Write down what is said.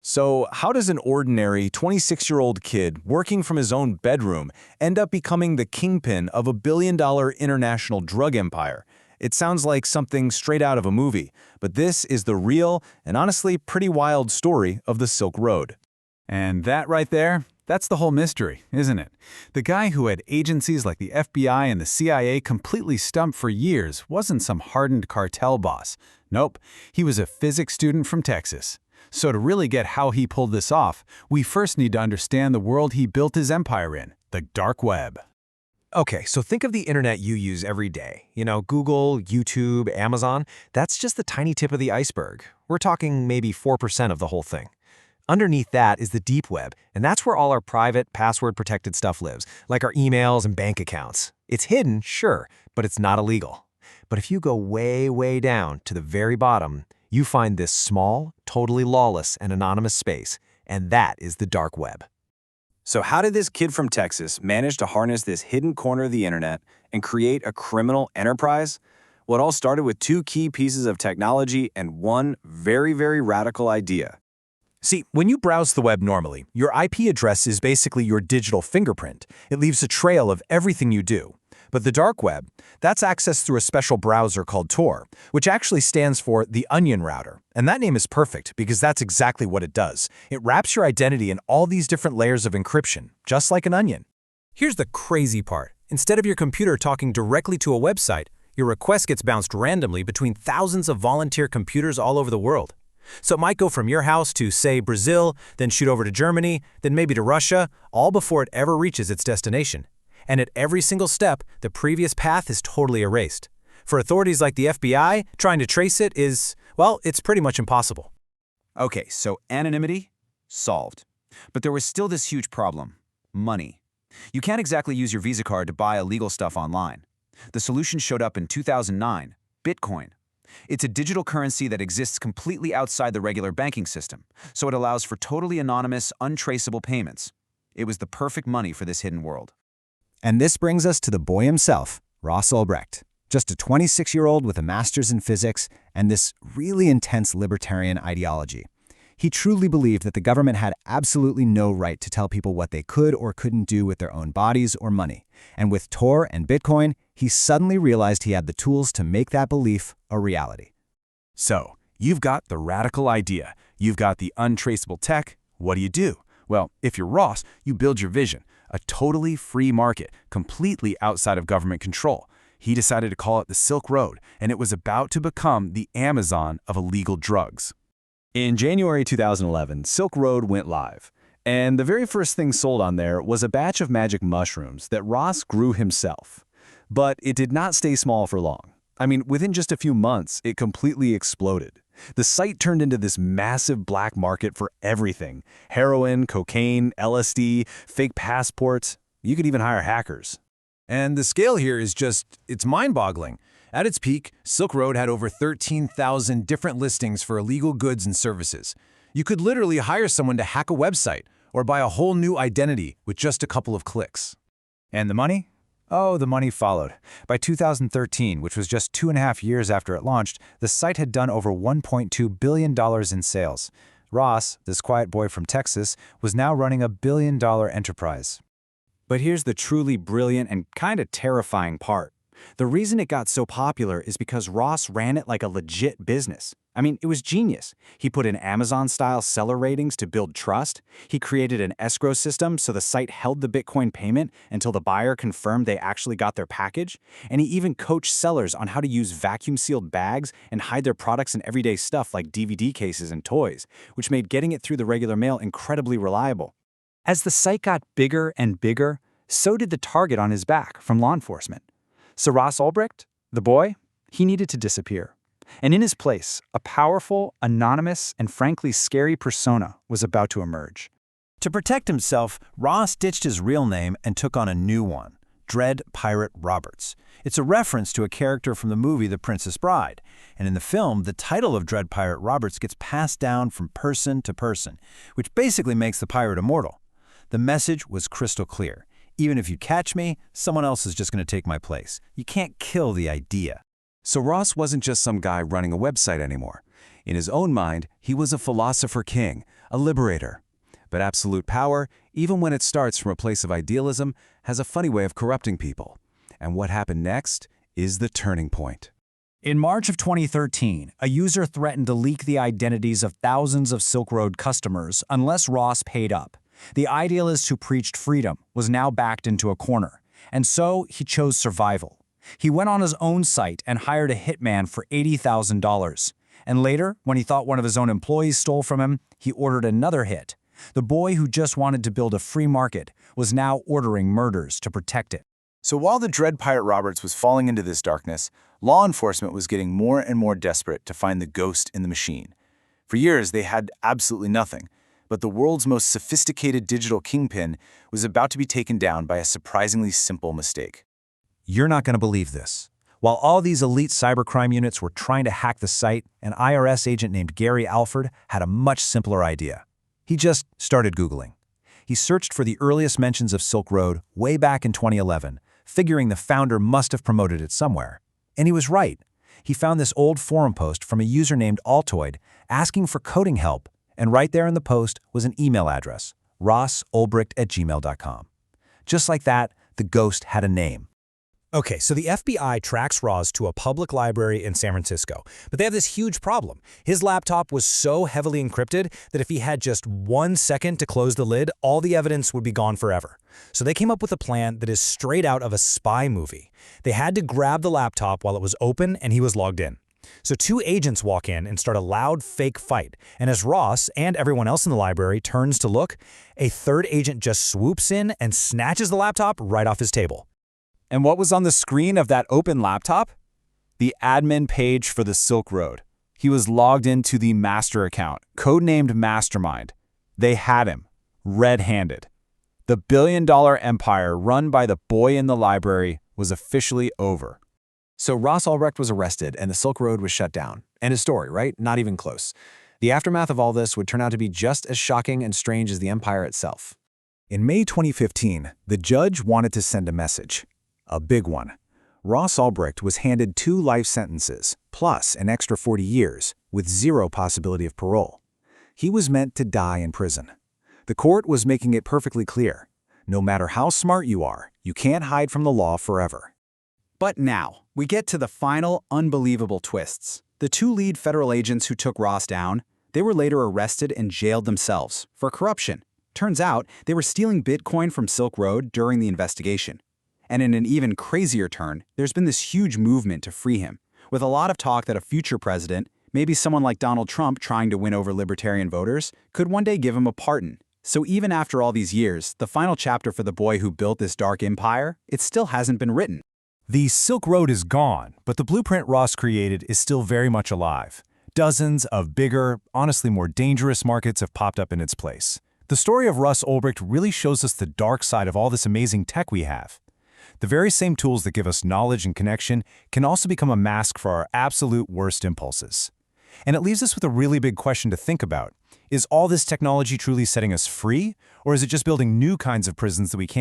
So, how does an ordinary 26-year-old kid working from his own bedroom end up becoming the kingpin of a billion-dollar international drug empire? It sounds like something straight out of a movie, but this is the real and honestly pretty wild story of the Silk Road. And that right there, that's the whole mystery, isn't it? The guy who had agencies like the FBI and the CIA completely stumped for years wasn't some hardened cartel boss. Nope, he was a physics student from Texas. So to really get how he pulled this off, we first need to understand the world he built his empire in, the dark web. Okay, so think of the internet you use every day. Google, YouTube, Amazon. That's just the tiny tip of the iceberg. We're talking maybe 4% of the whole thing. Underneath that is the deep web, and that's where all our private, password-protected stuff lives, like our emails and bank accounts. It's hidden, sure, but it's not illegal. But if you go way, way down to the very bottom, you find this small, totally lawless and anonymous space, and that is the dark web. So how did this kid from Texas manage to harness this hidden corner of the internet and create a criminal enterprise? Well, it all started with two key pieces of technology and one very, very radical idea. See, when you browse the web normally, your IP address is basically your digital fingerprint. It leaves a trail of everything you do. But the dark web, that's accessed through a special browser called Tor, which actually stands for the Onion Router. And that name is perfect because that's exactly what it does. It wraps your identity in all these different layers of encryption, just like an onion. Here's the crazy part. Instead of your computer talking directly to a website, your request gets bounced randomly between thousands of volunteer computers all over the world. So it might go from your house to, say, Brazil, then shoot over to Germany, then maybe to Russia, all before it ever reaches its destination. And at every single step, the previous path is totally erased. For authorities like the FBI, trying to trace it is, well, it's pretty much impossible. Okay, so anonymity? Solved. But there was still this huge problem. Money. You can't exactly use your Visa card to buy illegal stuff online. The solution showed up in 2009, Bitcoin. It's a digital currency that exists completely outside the regular banking system, so it allows for totally anonymous, untraceable payments. It was the perfect money for this hidden world. And this brings us to the boy himself, Ross Ulbricht, just a 26-year-old with a master's in physics and this really intense libertarian ideology. He truly believed that the government had absolutely no right to tell people what they could or couldn't do with their own bodies or money. And with Tor and Bitcoin, he suddenly realized he had the tools to make that belief a reality. So, you've got the radical idea. You've got the untraceable tech. What do? Well, if you're Ross, you build your vision. A totally free market, completely outside of government control. He decided to call it the Silk Road, and it was about to become the Amazon of illegal drugs. In January 2011, Silk Road went live, and the very first thing sold on there was a batch of magic mushrooms that Ross grew himself. But it did not stay small for long. I mean, within just a few months, it completely exploded. The site turned into this massive black market for everything: heroin, cocaine, LSD, fake passports. You could even hire hackers. And the scale here is it's mind-boggling. At its peak, Silk Road had over 13,000 different listings for illegal goods and services. You could literally hire someone to hack a website or buy a whole new identity with just a couple of clicks. And the money? Oh, the money followed. By 2013, which was just 2.5 years after it launched, the site had done over $1.2 billion in sales. Ross, this quiet boy from Texas, was now running a billion-dollar enterprise. But here's the truly brilliant and kind of terrifying part. The reason it got so popular is because Ross ran it like a legit business. I mean, it was genius. He put in Amazon-style seller ratings to build trust. He created an escrow system so the site held the Bitcoin payment until the buyer confirmed they actually got their package. And he even coached sellers on how to use vacuum-sealed bags and hide their products in everyday stuff like DVD cases and toys, which made getting it through the regular mail incredibly reliable. As the site got bigger and bigger, so did the target on his back from law enforcement. So Ross Ulbricht, the boy, he needed to disappear. And in his place, a powerful, anonymous, and frankly scary persona was about to emerge. To protect himself, Ross ditched his real name and took on a new one, Dread Pirate Roberts. It's a reference to a character from the movie The Princess Bride. And in the film, the title of Dread Pirate Roberts gets passed down from person to person, which basically makes the pirate immortal. The message was crystal clear. Even if you catch me, someone else is just going to take my place. You can't kill the idea. So Ross wasn't just some guy running a website anymore. In his own mind, he was a philosopher king, a liberator. But absolute power, even when it starts from a place of idealism, has a funny way of corrupting people. And what happened next is the turning point. In March of 2013, a user threatened to leak the identities of thousands of Silk Road customers unless Ross paid up. The idealist who preached freedom was now backed into a corner, and so he chose survival. He went on his own site and hired a hitman for $80,000. And later, when he thought one of his own employees stole from him, he ordered another hit. The boy who just wanted to build a free market was now ordering murders to protect it. So while the Dread Pirate Roberts was falling into this darkness, law enforcement was getting more and more desperate to find the ghost in the machine. For years, they had absolutely nothing, but the world's most sophisticated digital kingpin was about to be taken down by a surprisingly simple mistake. You're not going to believe this. While all these elite cybercrime units were trying to hack the site, an IRS agent named Gary Alford had a much simpler idea. He just started Googling. He searched for the earliest mentions of Silk Road way back in 2011, figuring the founder must have promoted it somewhere. And he was right. He found this old forum post from a user named Altoid asking for coding help, and right there in the post was an email address, rossolbricht@gmail.com. Just like that, the ghost had a name. Okay, so the FBI tracks Ross to a public library in San Francisco, but they have this huge problem. His laptop was so heavily encrypted that if he had just 1 second to close the lid, all the evidence would be gone forever. So they came up with a plan that is straight out of a spy movie. They had to grab the laptop while it was open and he was logged in. So 2 agents walk in and start a loud fake fight, and as Ross and everyone else in the library turns to look, a 3rd agent just swoops in and snatches the laptop right off his table. And what was on the screen of that open laptop? The admin page for the Silk Road. He was logged into the master account, codenamed Mastermind. They had him, red-handed. The billion-dollar empire run by the boy in the library was officially over. So Ross Ulbricht was arrested and the Silk Road was shut down. End of story, right? Not even close. The aftermath of all this would turn out to be just as shocking and strange as the empire itself. In May 2015, the judge wanted to send a message. A big one. Ross Ulbricht was handed 2 life sentences, plus an extra 40 years, with 0 possibility of parole. He was meant to die in prison. The court was making it perfectly clear. No matter how smart you are, you can't hide from the law forever. But now, we get to the final, unbelievable twists. The 2 lead federal agents who took Ross down, they were later arrested and jailed themselves for corruption. Turns out, they were stealing Bitcoin from Silk Road during the investigation. And in an even crazier turn, there's been this huge movement to free him, with a lot of talk that a future president, maybe someone like Donald Trump trying to win over libertarian voters, could one day give him a pardon. So even after all these years, the final chapter for the boy who built this dark empire, it still hasn't been written. The Silk Road is gone, but the blueprint Ross created is still very much alive. Dozens of bigger, honestly more dangerous markets have popped up in its place. The story of Ross Ulbricht really shows us the dark side of all this amazing tech we have. The very same tools that give us knowledge and connection can also become a mask for our absolute worst impulses. And it leaves us with a really big question to think about. Is all this technology truly setting us free, or is it just building new kinds of prisons that we can't